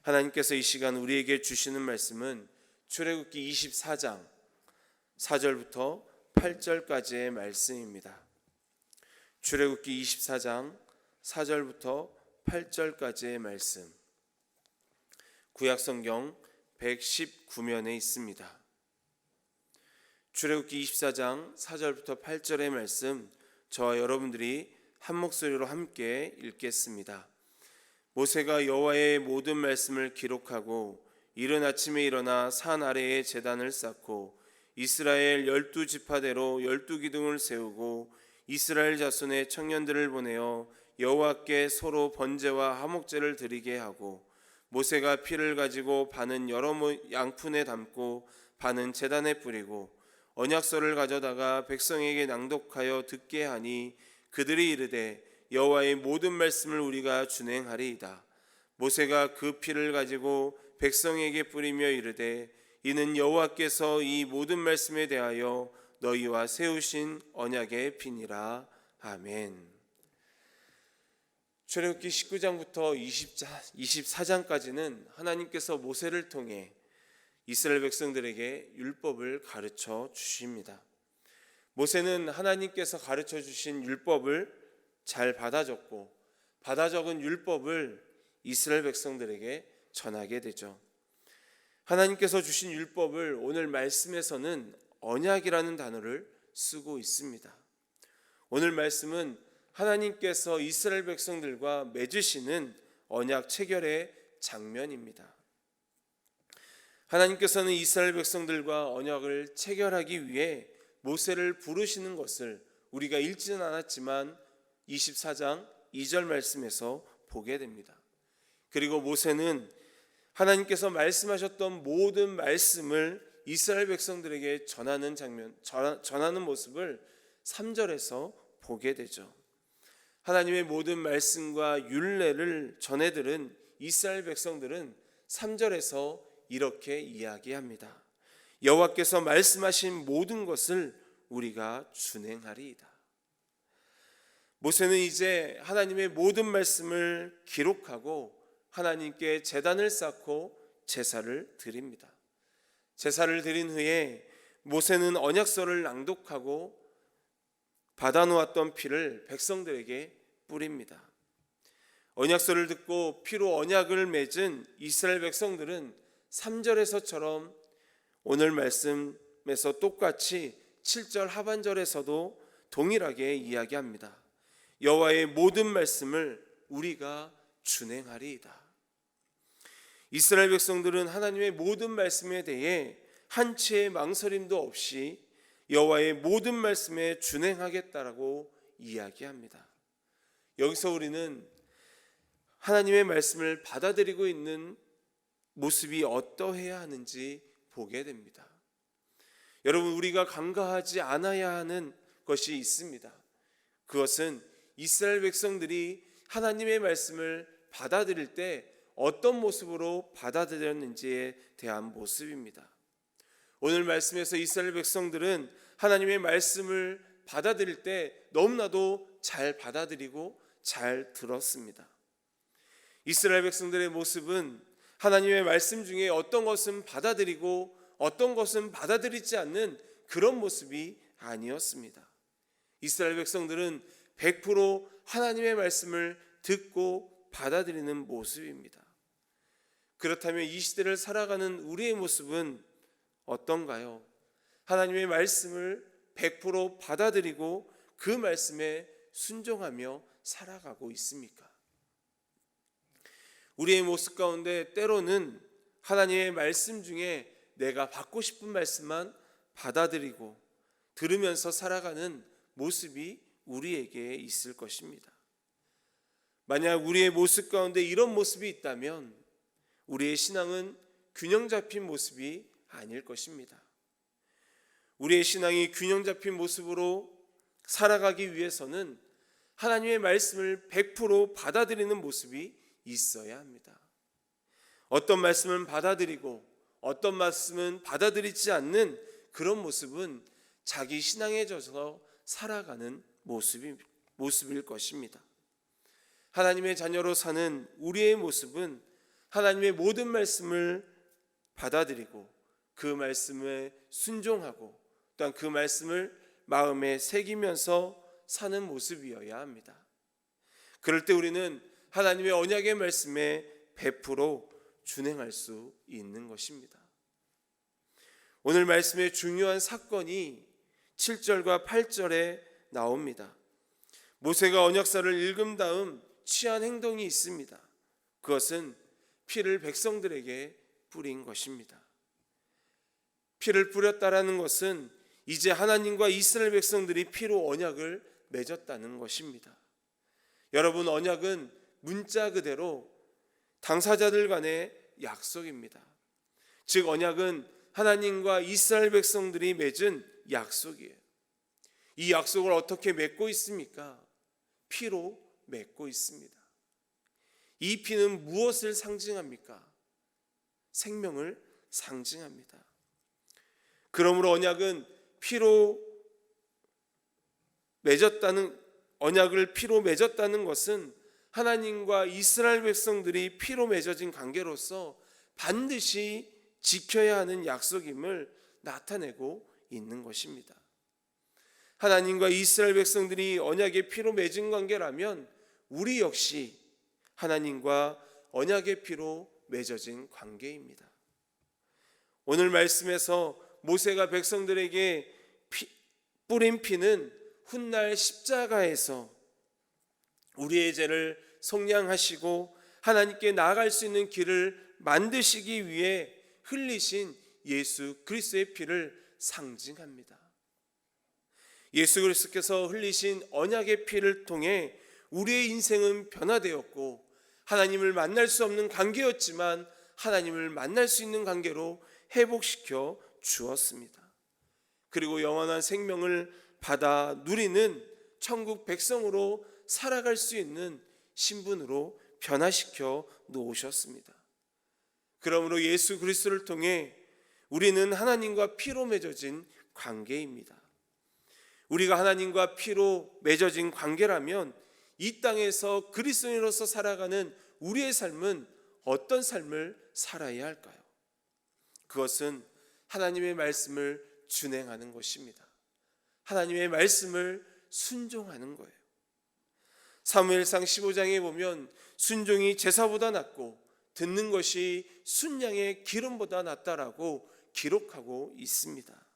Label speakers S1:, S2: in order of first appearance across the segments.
S1: 하나님께서 이 시간 우리에게 주시는 말씀은 출애굽기 24장 4절부터 8절까지의 말씀입니다. 출애굽기 24장 4절부터 8절까지의 말씀, 구약성경 119면에 있습니다. 출애굽기 24장 4절부터 8절의 말씀, 저와 여러분들이 한 목소리로 함께 읽겠습니다. 모세가 여호와의 모든 말씀을 기록하고 이른 아침에 일어나 산 아래에 제단을 쌓고 이스라엘 12지파대로 12기둥을 세우고 이스라엘 자손의 청년들을 보내어 여호와께 서로 번제와 화목제를 드리게 하고, 모세가 피를 가지고 반은 여러 양푼에 담고 반은 제단에 뿌리고 언약서를 가져다가 백성에게 낭독하여 듣게 하니, 그들이 이르되 여호와의 모든 말씀을 우리가 준행하리이다. 모세가 그 피를 가지고 백성에게 뿌리며 이르되, 이는 여호와께서 이 모든 말씀에 대하여 너희와 세우신 언약의 피니라. 아멘. 출애굽기 19장부터 24장까지는 하나님께서 모세를 통해 이스라엘 백성들에게 율법을 가르쳐 주십니다. 모세는 하나님께서 가르쳐 주신 율법을 잘 받아 적고, 받아 적은 율법을 이스라엘 백성들에게 전하게 되죠. 하나님께서 주신 율법을 오늘 말씀에서는 언약이라는 단어를 쓰고 있습니다. 오늘 말씀은 하나님께서 이스라엘 백성들과 맺으시는 언약 체결의 장면입니다. 하나님께서는 이스라엘 백성들과 언약을 체결하기 위해 모세를 부르시는 것을 우리가 읽지는 않았지만 24장 2절 말씀에서 보게 됩니다. 그리고 모세는 하나님께서 말씀하셨던 모든 말씀을 이스라엘 백성들에게 전하는 모습을 3절에서 보게 되죠. 하나님의 모든 말씀과 율례를 전해들은 이스라엘 백성들은 3절에서 이렇게 이야기합니다. 여호와께서 말씀하신 모든 것을 우리가 준행하리이다. 모세는 이제 하나님의 모든 말씀을 기록하고 하나님께 제단을 쌓고 제사를 드립니다. 제사를 드린 후에 모세는 언약서를 낭독하고 받아놓았던 피를 백성들에게 뿌립니다. 언약서를 듣고 피로 언약을 맺은 이스라엘 백성들은 3절에서처럼 오늘 말씀에서 똑같이 7절 하반절에서도 동일하게 이야기합니다. 여호와의 모든 말씀을 우리가 준행하리이다. 이스라엘 백성들은 하나님의 모든 말씀에 대해 한치의 망설임도 없이 여호와의 모든 말씀에 준행하겠다라고 이야기합니다. 여기서 우리는 하나님의 말씀을 받아들이고 있는 모습이 어떠해야 하는지 보게 됩니다. 여러분, 우리가 간과하지 않아야 하는 것이 있습니다. 그것은 이스라엘 백성들이 하나님의 말씀을 받아들일 때 어떤 모습으로 받아들였는지에 대한 모습입니다. 오늘 말씀에서 이스라엘 백성들은 하나님의 말씀을 받아들일 때 너무나도 잘 받아들이고 잘 들었습니다. 이스라엘 백성들의 모습은 하나님의 말씀 중에 어떤 것은 받아들이고 어떤 것은 받아들이지 않는 그런 모습이 아니었습니다. 이스라엘 백성들은 100% 하나님의 말씀을 듣고 받아들이는 모습입니다. 그렇다면 이 시대를 살아가는 우리의 모습은 어떤가요? 하나님의 말씀을 100% 받아들이고 그 말씀에 순종하며 살아가고 있습니까? 우리의 모습 가운데 때로는 하나님의 말씀 중에 내가 받고 싶은 말씀만 받아들이고 들으면서 살아가는 모습이 우리에게 있을 것입니다. 만약 우리의 모습 가운데 이런 모습이 있다면 우리의 신앙은 균형 잡힌 모습이 아닐 것입니다. 우리의 신앙이 균형 잡힌 모습으로 살아가기 위해서는 하나님의 말씀을 100% 받아들이는 모습이 있어야 합니다. 어떤 말씀은 받아들이고 어떤 말씀은 받아들이지 않는 그런 모습은 자기 신앙에 져서 살아가는 모습일 것입니다. 하나님의 자녀로 사는 우리의 모습은 하나님의 모든 말씀을 받아들이고 그 말씀에 순종하고 또한 그 말씀을 마음에 새기면서 사는 모습이어야 합니다. 그럴 때 우리는 하나님의 언약의 말씀에 100% 준행할 수 있는 것입니다. 오늘 말씀의 중요한 사건이 7절과 8절에 나옵니다. 모세가 언약서를 읽은 다음 취한 행동이 있습니다. 그것은 피를 백성들에게 뿌린 것입니다. 피를 뿌렸다라는 것은 이제 하나님과 이스라엘 백성들이 피로 언약을 맺었다는 것입니다. 여러분, 언약은 문자 그대로 당사자들 간의 약속입니다. 즉 언약은 하나님과 이스라엘 백성들이 맺은 약속이에요. 이 약속을 어떻게 맺고 있습니까? 피로 맺고 있습니다. 이 피는 무엇을 상징합니까? 생명을 상징합니다. 그러므로 언약을 피로 맺었다는 것은 하나님과 이스라엘 백성들이 피로 맺어진 관계로서 반드시 지켜야 하는 약속임을 나타내고 있는 것입니다. 하나님과 이스라엘 백성들이 언약의 피로 맺은 관계라면 우리 역시 하나님과 언약의 피로 맺어진 관계입니다. 오늘 말씀에서 모세가 백성들에게 뿌린 피는 훗날 십자가에서 우리의 죄를 속량하시고 하나님께 나아갈 수 있는 길을 만드시기 위해 흘리신 예수 그리스도의 피를 상징합니다. 예수 그리스도께서 흘리신 언약의 피를 통해 우리의 인생은 변화되었고 하나님을 만날 수 없는 관계였지만 하나님을 만날 수 있는 관계로 회복시켜 주었습니다. 그리고 영원한 생명을 받아 누리는 천국 백성으로 살아갈 수 있는 신분으로 변화시켜 놓으셨습니다. 그러므로 예수 그리스도를 통해 우리는 하나님과 피로 맺어진 관계입니다. 우리가 하나님과 피로 맺어진 관계라면 이 땅에서 그리스도인으로서 살아가는 우리의 삶은 어떤 삶을 살아야 할까요? 그것은 하나님의 말씀을 준행하는 것입니다. 하나님의 말씀을 순종하는 거예요. 사무엘상 15장에 보면 순종이 제사보다 낫고 듣는 것이 순양의 기름보다 낫다라고 기록하고 있습니다.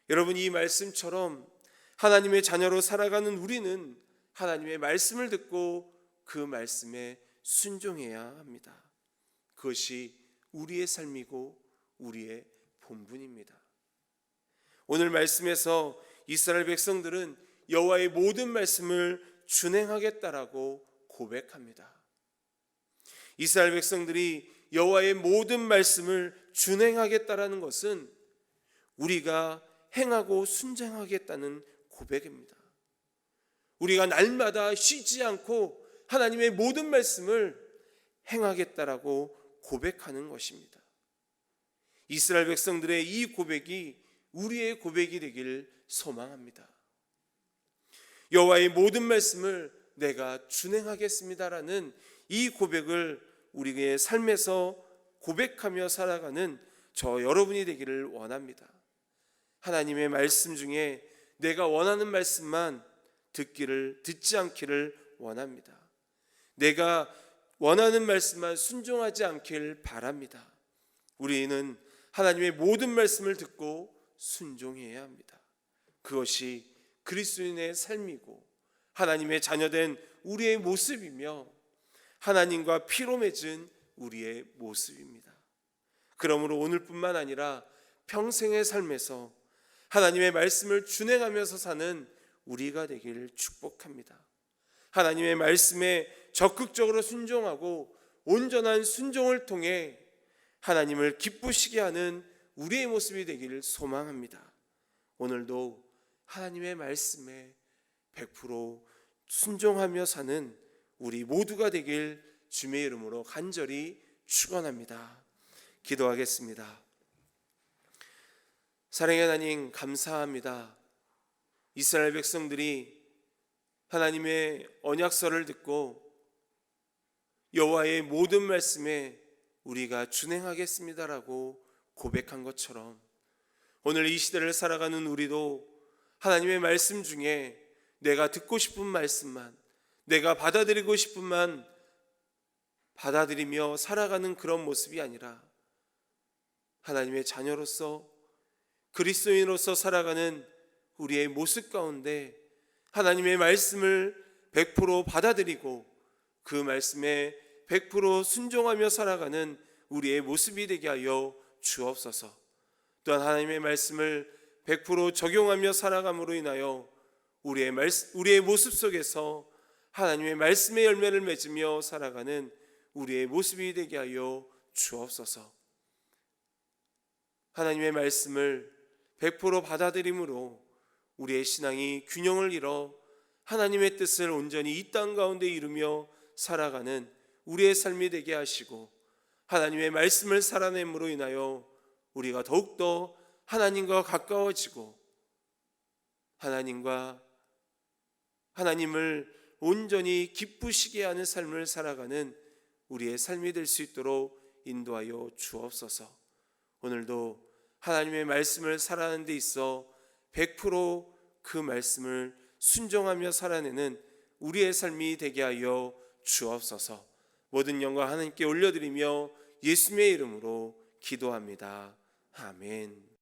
S1: 여러분, 이 말씀처럼 하나님의 자녀로 살아가는 우리는 하나님의 말씀을 듣고 그 말씀에 순종해야 합니다. 그것이 우리의 삶이고 우리의 본분입니다. 오늘 말씀에서 이스라엘 백성들은 여호와의 모든 말씀을 준행하겠다라고 고백합니다. 이스라엘 백성들이 여호와의 모든 말씀을 준행하겠다라는 것은 우리가 행하고 순종하겠다는 고백입니다. 우리가 날마다 쉬지 않고 하나님의 모든 말씀을 행하겠다라고 고백하는 것입니다. 이스라엘 백성들의 이 고백이 우리의 고백이 되길 소망합니다. 여호와의 모든 말씀을 내가 준행하겠습니다라는 이 고백을 우리의 삶에서 고백하며 살아가는 저 여러분이 되기를 원합니다. 하나님의 말씀 중에 내가 원하는 말씀만 듣지 않기를 원합니다. 내가 원하는 말씀만 순종하지 않길 바랍니다. 우리는 하나님의 모든 말씀을 듣고 순종해야 합니다. 그것이 그리스도인의 삶이고 하나님의 자녀된 우리의 모습이며 하나님과 피로 맺은 우리의 모습입니다. 그러므로 오늘뿐만 아니라 평생의 삶에서 하나님의 말씀을 준행하면서 사는 우리가 되기를 축복합니다. 하나님의 말씀에 적극적으로 순종하고 온전한 순종을 통해 하나님을 기쁘시게 하는 우리의 모습이 되기를 소망합니다. 오늘도 하나님의 말씀에 100% 순종하며 사는 우리 모두가 되길 주님의 이름으로 간절히 축원합니다. 기도하겠습니다. 사랑의 하나님, 감사합니다. 이스라엘 백성들이 하나님의 언약서를 듣고 여호와의 모든 말씀에 우리가 준행하겠습니다라고 고백한 것처럼 오늘 이 시대를 살아가는 우리도 하나님의 말씀 중에 내가 듣고 싶은 말씀만, 내가 받아들이고 싶은만 받아들이며 살아가는 그런 모습이 아니라 하나님의 자녀로서 그리스도인으로서 살아가는 우리의 모습 가운데 하나님의 말씀을 100% 받아들이고 그 말씀에 100% 순종하며 살아가는 우리의 모습이 되게 하여 주옵소서. 또한 하나님의 말씀을 100% 적용하며 살아감으로 인하여 우리의 모습 속에서 하나님의 말씀의 열매를 맺으며 살아가는 우리의 모습이 되게 하여 주옵소서. 하나님의 말씀을 100% 받아들임으로 우리의 신앙이 균형을 이뤄 하나님의 뜻을 온전히 이 땅 가운데 이루며 살아가는 우리의 삶이 되게 하시고 하나님의 말씀을 살아냄으로 인하여 우리가 더욱더 하나님과 가까워지고 하나님을 온전히 기쁘시게 하는 삶을 살아가는 우리의 삶이 될 수 있도록 인도하여 주옵소서. 오늘도 하나님의 말씀을 살아가는 데 있어 100% 그 말씀을 순종하며 살아내는 우리의 삶이 되게 하여 주옵소서. 모든 영광 하나님께 올려드리며 예수님의 이름으로 기도합니다. 아멘.